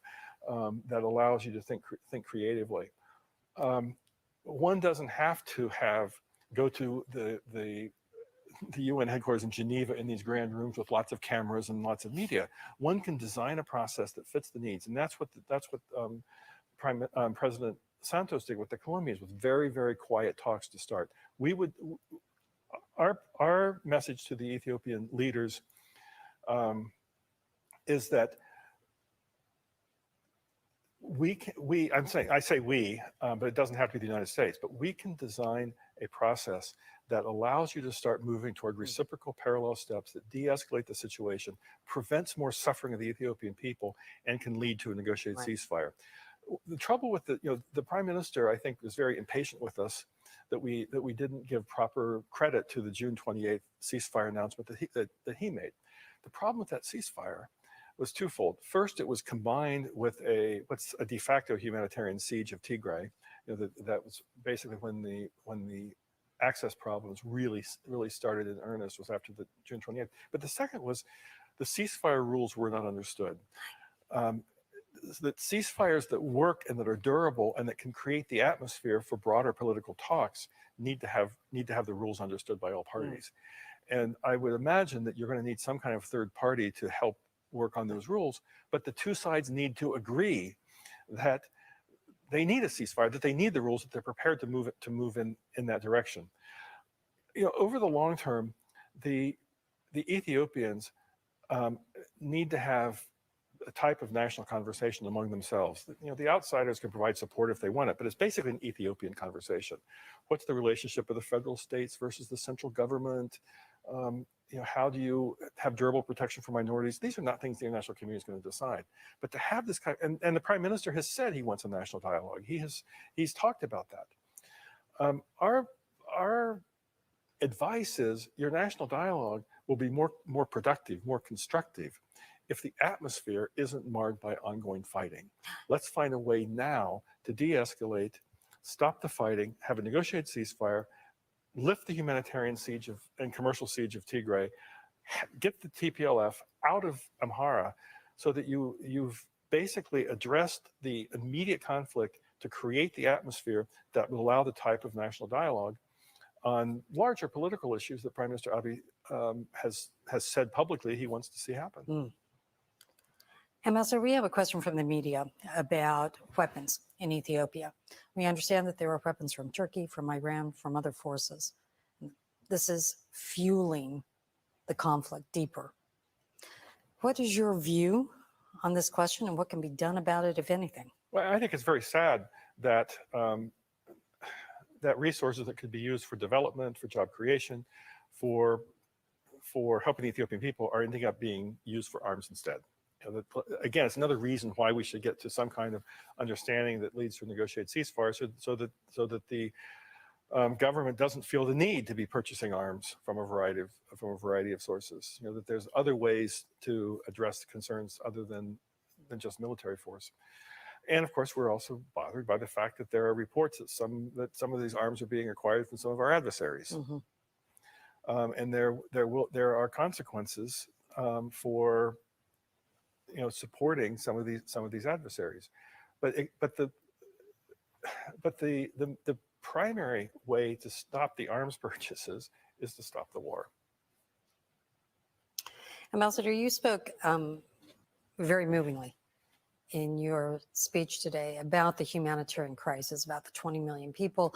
that allows you to think creatively. One doesn't have to go to the UN headquarters in Geneva in these grand rooms with lots of cameras and lots of media. One can design a process that fits the needs, and that's what President Santos did with the Colombians, with very, very quiet talks to start. Our message to the Ethiopian leaders is that I say we, but it doesn't have to be the United States, but we can design a process that allows you to start moving toward reciprocal parallel steps that de-escalate the situation, prevents more suffering of the Ethiopian people, and can lead to a negotiated ceasefire. The trouble with the Prime Minister, I think, was very impatient with us that we didn't give proper credit to the June 28th ceasefire announcement that he made. The problem with that ceasefire was twofold. First, it was combined with what's a de facto humanitarian siege of Tigray. That was basically when the access problems really started in earnest, was after the June 28th. But the second was the ceasefire rules were not understood. That ceasefires that work and that are durable and that can create the atmosphere for broader political talks need to have the rules understood by all parties. And I would imagine that you're going to need some kind of third party to help work on those rules, but the two sides need to agree that they need a ceasefire, that they need the rules, that they're prepared to move in that direction. Over the long term, the Ethiopians need to have a type of national conversation among themselves. The outsiders can provide support if they want it, but it's basically an Ethiopian conversation. What's the relationship of the federal states versus the central government? How do you have durable protection for minorities? These are not things the international community is going to decide. But to have this kind of, and the Prime Minister has said he wants a national dialogue. He's talked about that. Our advice is your national dialogue will be more productive, more constructive, if the atmosphere isn't marred by ongoing fighting. Let's find a way now to de-escalate, stop the fighting, have a negotiated ceasefire, lift the humanitarian siege and commercial siege of Tigray, get the TPLF out of Amhara, so that you've basically addressed the immediate conflict to create the atmosphere that will allow the type of national dialogue on larger political issues that Prime Minister Abiy has said publicly he wants to see happen. Ambassador, we have a question from the media about weapons in Ethiopia. We understand that there are weapons from Turkey, from Iran, from other forces. This is fueling the conflict deeper. What is your view on this question, and what can be done about it, if anything? Well, I think it's very sad that that resources that could be used for development, for job creation, for helping the Ethiopian people are ending up being used for arms instead. Again, it's another reason why we should get to some kind of understanding that leads to a negotiated ceasefire, so that the government doesn't feel the need to be purchasing arms from a variety of sources. That there's other ways to address the concerns other than just military force. And of course, we're also bothered by the fact that there are reports that some of these arms are being acquired from some of our adversaries, and there are consequences for supporting some of these adversaries, but the primary way to stop the arms purchases is to stop the war. Ambassador, you spoke very movingly in your speech today about the humanitarian crisis, about the 20 million people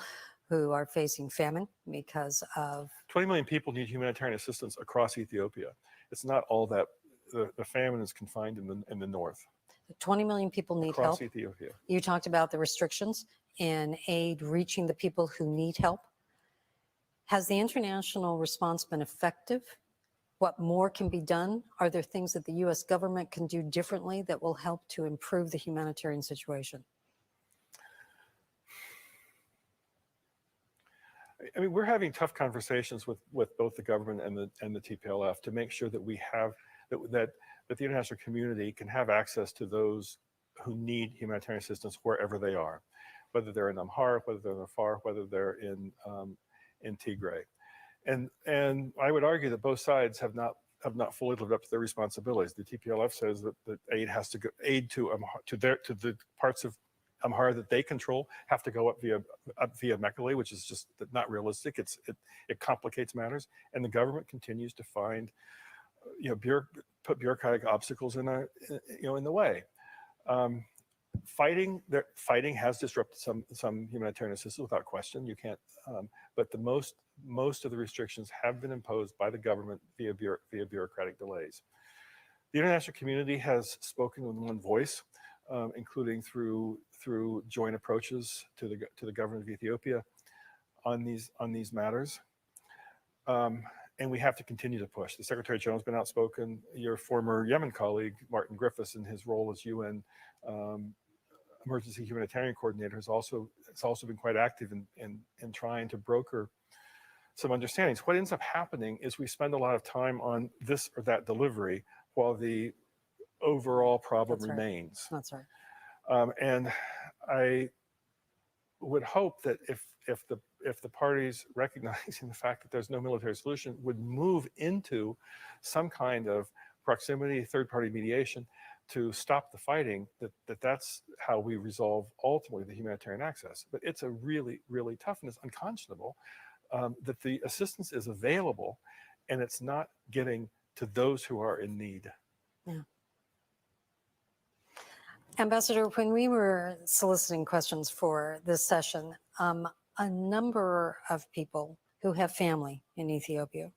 who are facing famine because of... 20 million people need humanitarian assistance across Ethiopia. It's not all that the famine is confined in the north. 20 million people need across help. Ethiopia. You talked about the restrictions in aid reaching the people who need help. Has the international response been effective? What more can be done? Are there things that the U.S. government can do differently that will help to improve the humanitarian situation? I mean, we're having tough conversations with both the government and the TPLF to make sure that we have that the international community can have access to those who need humanitarian assistance wherever they are, whether they're in Amhara, whether they're in Afar, whether they're in Tigray, and I would argue that both sides have not fully lived up to their responsibilities. The TPLF says that aid has to go to the parts of Amhara that they control have to go up via Mekelle, which is just not realistic. It complicates matters, and the government continues to find, put bureaucratic obstacles in the way. Fighting has disrupted some humanitarian assistance without question. You can't, but most of the restrictions have been imposed by the government via bureaucratic delays. The international community has spoken with one voice, including through joint approaches to the government of Ethiopia on these matters. And we have to continue to push. The Secretary General has been outspoken. Your former Yemen colleague, Martin Griffiths, in his role as UN Emergency Humanitarian Coordinator, has also been quite active in trying to broker some understandings. What ends up happening is we spend a lot of time on this or that delivery while the overall problem remains. That's right. And I would hope that if the parties recognizing the fact that there's no military solution would move into some kind of proximity, third-party mediation to stop the fighting, that's how we resolve ultimately the humanitarian access. But it's a really, really tough, and it's unconscionable that the assistance is available and it's not getting to those who are in need. Yeah. Ambassador, when we were soliciting questions for this session, a number of people who have family in Ethiopia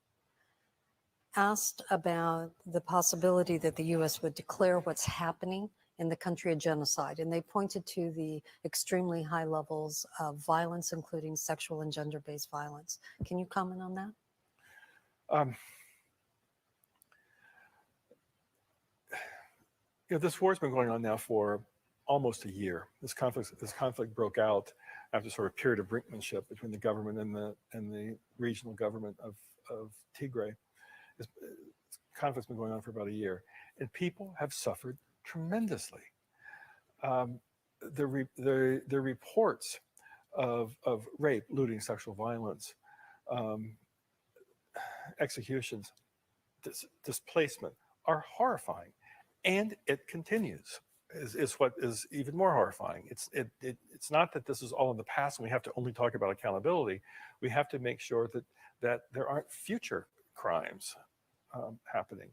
asked about the possibility that the U.S. would declare what's happening in the country a genocide, and they pointed to the extremely high levels of violence, including sexual and gender-based violence. Can you comment on that? This war's been going on now for almost a year. This conflict broke out after sort of a period of brinkmanship between the government and the regional government of Tigray. This conflict's been going on for about a year, and people have suffered tremendously. The reports of rape, looting, sexual violence, executions, displacement are horrifying. And it continues, is what is even more horrifying. It's not that this is all in the past and we have to only talk about accountability. We have to make sure that there aren't future crimes happening.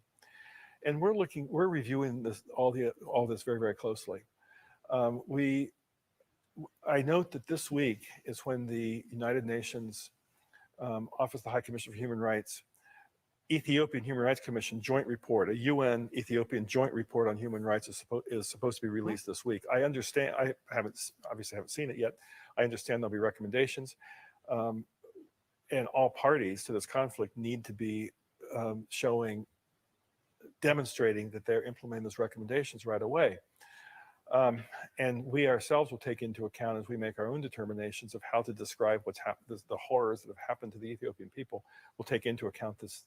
And we're reviewing all this very, very closely. I note that this week is when the United Nations Office of the High Commissioner for Human Rights Ethiopian Human Rights Commission joint report, a UN Ethiopian joint report on human rights is supposed to be released this week. I understand, I obviously haven't seen it yet. I understand there'll be recommendations, and all parties to this conflict need to be demonstrating that they're implementing those recommendations right away. And we ourselves will take into account, as we make our own determinations of how to describe what's happened, the horrors that have happened to the Ethiopian people, we'll take into account this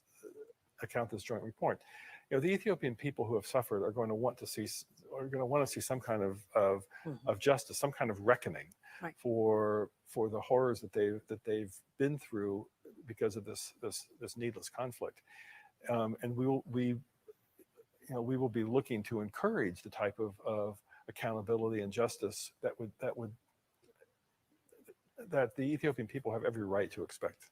joint report. The Ethiopian people who have suffered are going to want to see some kind of justice, some kind of reckoning, right, for the horrors that they've been through because of this needless conflict. And we will be looking to encourage the type of accountability and justice that the Ethiopian people have every right to expect.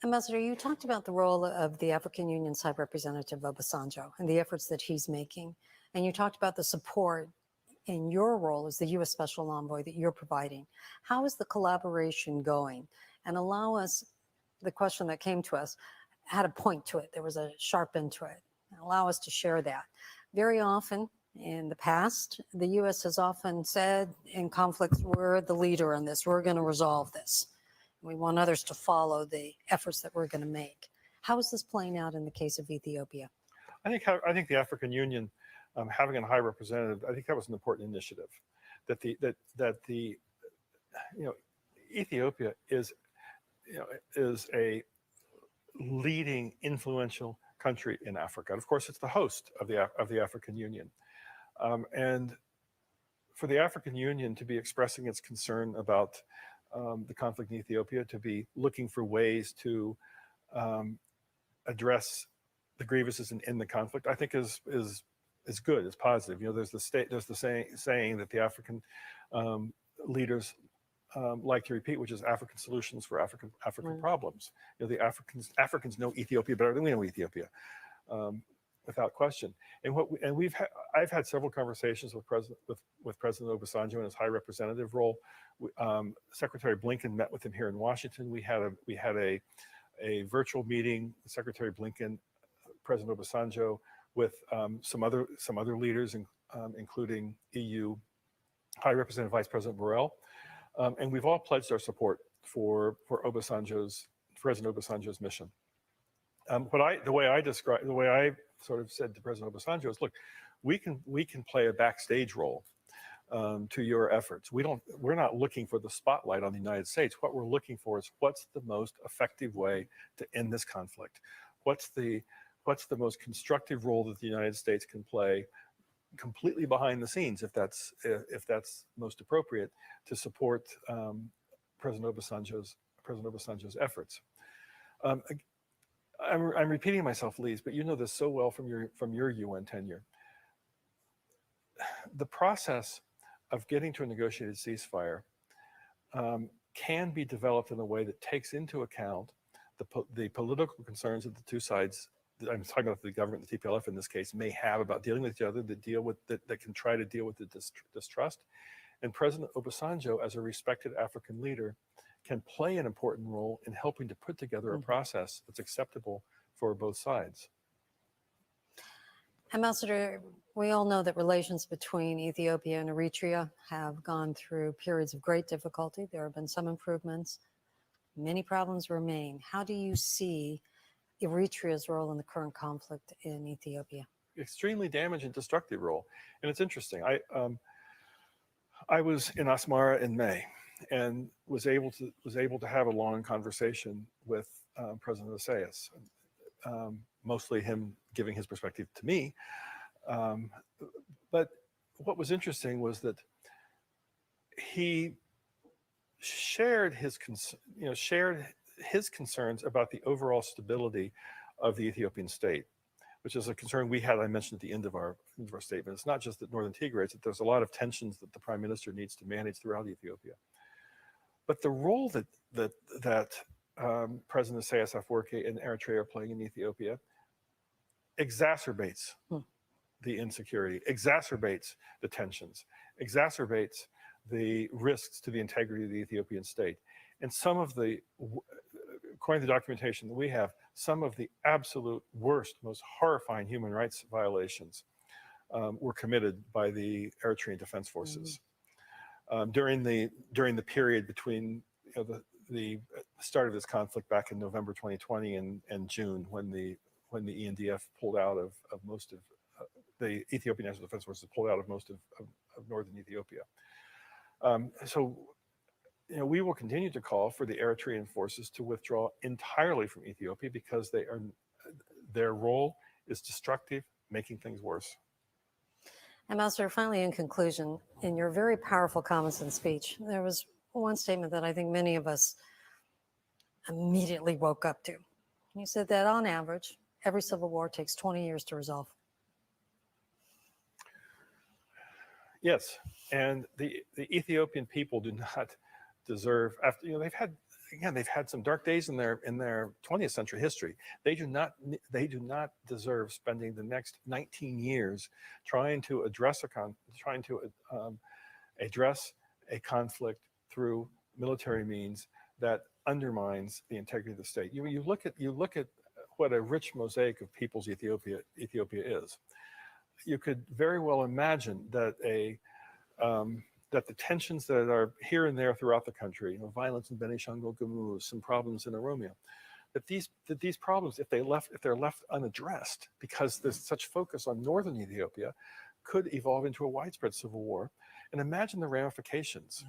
Ambassador, you talked about the role of the African Union's High Representative Obasanjo and the efforts that he's making. And you talked about the support in your role as the U.S. Special Envoy that you're providing. How is the collaboration going? And allow us, the question that came to us had a point to it. There was a sharp end to it. allow us to share that. Very often in the past, the U.S. has often said in conflicts, we're the leader in this, we're going to resolve this. We want others to follow the efforts that we're going to make. How is this playing out in the case of Ethiopia? I think the African Union having a high representative, I think that was an important initiative. That the Ethiopia is a leading influential country in Africa. And of course, it's the host of the African Union. And for the African Union to be expressing its concern about the conflict in Ethiopia, to be looking for ways to address the grievances in the conflict, I think is good, is positive. There's the saying that the African leaders like to repeat, which is African solutions for African problems. The Africans know Ethiopia better than we know Ethiopia, without question. I've had several conversations with President Obasanjo in his high representative role. Secretary Blinken met with him here in Washington. We had a virtual meeting, Secretary Blinken, President Obasanjo, with some other leaders, including EU High Representative Vice President Borrell. And we've all pledged our support for President Obasanjo's mission. The way I sort of said to President Obasanjo is, look, we can play a backstage role to your efforts. We're not looking for the spotlight on the United States. What we're looking for is what's the most effective way to end this conflict. What's the most constructive role that the United States can play, completely behind the scenes, if that's most appropriate, to support President Obasanjo's efforts. I'm repeating myself, Lise, but you know this so well from your UN tenure. The process of getting to a negotiated ceasefire can be developed in a way that takes into account the political concerns that the two sides, I'm talking about the government, the TPLF in this case, may have about dealing with each other, that can try to deal with the distrust. And President Obasanjo, as a respected African leader, can play an important role in helping to put together a process that's acceptable for both sides. Ambassador, we all know that relations between Ethiopia and Eritrea have gone through periods of great difficulty. There have been some improvements. Many problems remain. How do you see Eritrea's role in the current conflict in Ethiopia? Extremely damaging and destructive role. And it's interesting. I was in Asmara in May and was able to have a long conversation with President Isaias, mostly him giving his perspective to me. But what was interesting was that he shared his concerns about the overall stability of the Ethiopian state, which is a concern we had. I mentioned at the end of our statement. It's not just that northern Tigray; it's that there's a lot of tensions that the prime minister needs to manage throughout Ethiopia. But the role that President Isaias Afwerki and Eritrea are playing in Ethiopia exacerbates the insecurity, exacerbates the tensions, exacerbates the risks to the integrity of the Ethiopian state. And according to the documentation that we have, some of the absolute worst, most horrifying human rights violations were committed by the Eritrean Defense Forces during the period between the start of this conflict back in November 2020 and June, when the ENDF pulled out of most of the Ethiopian National Defense Forces pulled out of most of northern Ethiopia. So we will continue to call for the Eritrean forces to withdraw entirely from Ethiopia because their role is destructive, making things worse. Ambassador, finally, in conclusion, in your very powerful comments and speech, there was one statement that I think many of us immediately woke up to. You said that on average, every civil war takes 20 years to resolve. Yes, and the Ethiopian people do not deserve, after they've had some dark days in their 20th century history. They do not deserve spending the next 19 years trying to address a conflict through military means that undermines the integrity of the state. You look at what a rich mosaic of peoples Ethiopia is. You could very well imagine that that the tensions that are here and there throughout the country, violence in Benishangul Gumuz, some problems in Oromia, that these problems, if they're left unaddressed, because there's such focus on northern Ethiopia, could evolve into a widespread civil war. And imagine the ramifications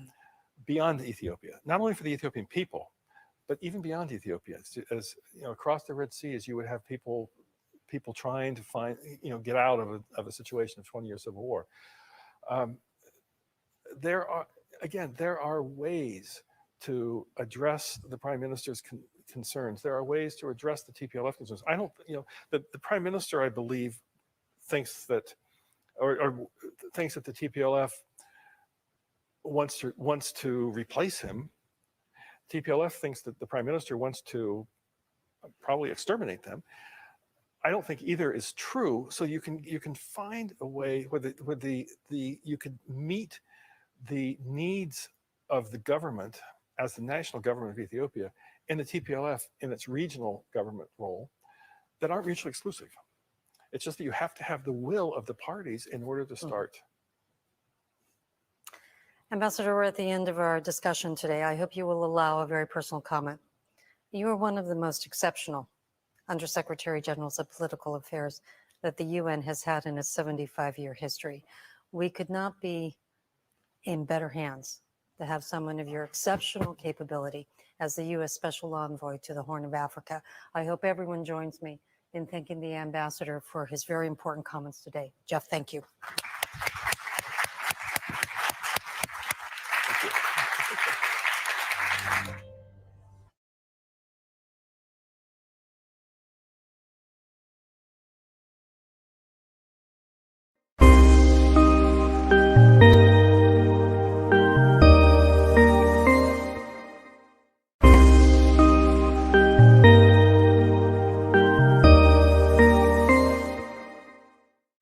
beyond Ethiopia, not only for the Ethiopian people, but even beyond Ethiopia. As across the Red Sea, as you would have people trying to find, get out of a situation of 20-year civil war. There are ways to address the Prime Minister's concerns. There are ways to address the TPLF concerns. I don't, the Prime Minister, I believe, thinks that, or thinks that the TPLF wants to replace him. TPLF thinks that the Prime Minister wants to probably exterminate them. I don't think either is true. So you can find a way where you could meet the needs of the government as the national government of Ethiopia and the TPLF in its regional government role that aren't mutually exclusive. It's just that you have to have the will of the parties in order to start. Ambassador, we're at the end of our discussion today. I hope you will allow a very personal comment. You are one of the most exceptional Undersecretary Generals of Political Affairs that the UN has had in its 75-year history. We could not be in better hands to have someone of your exceptional capability as the U.S. Special Envoy to the Horn of Africa. I hope everyone joins me in thanking the Ambassador for his very important comments today. Jeff, thank you.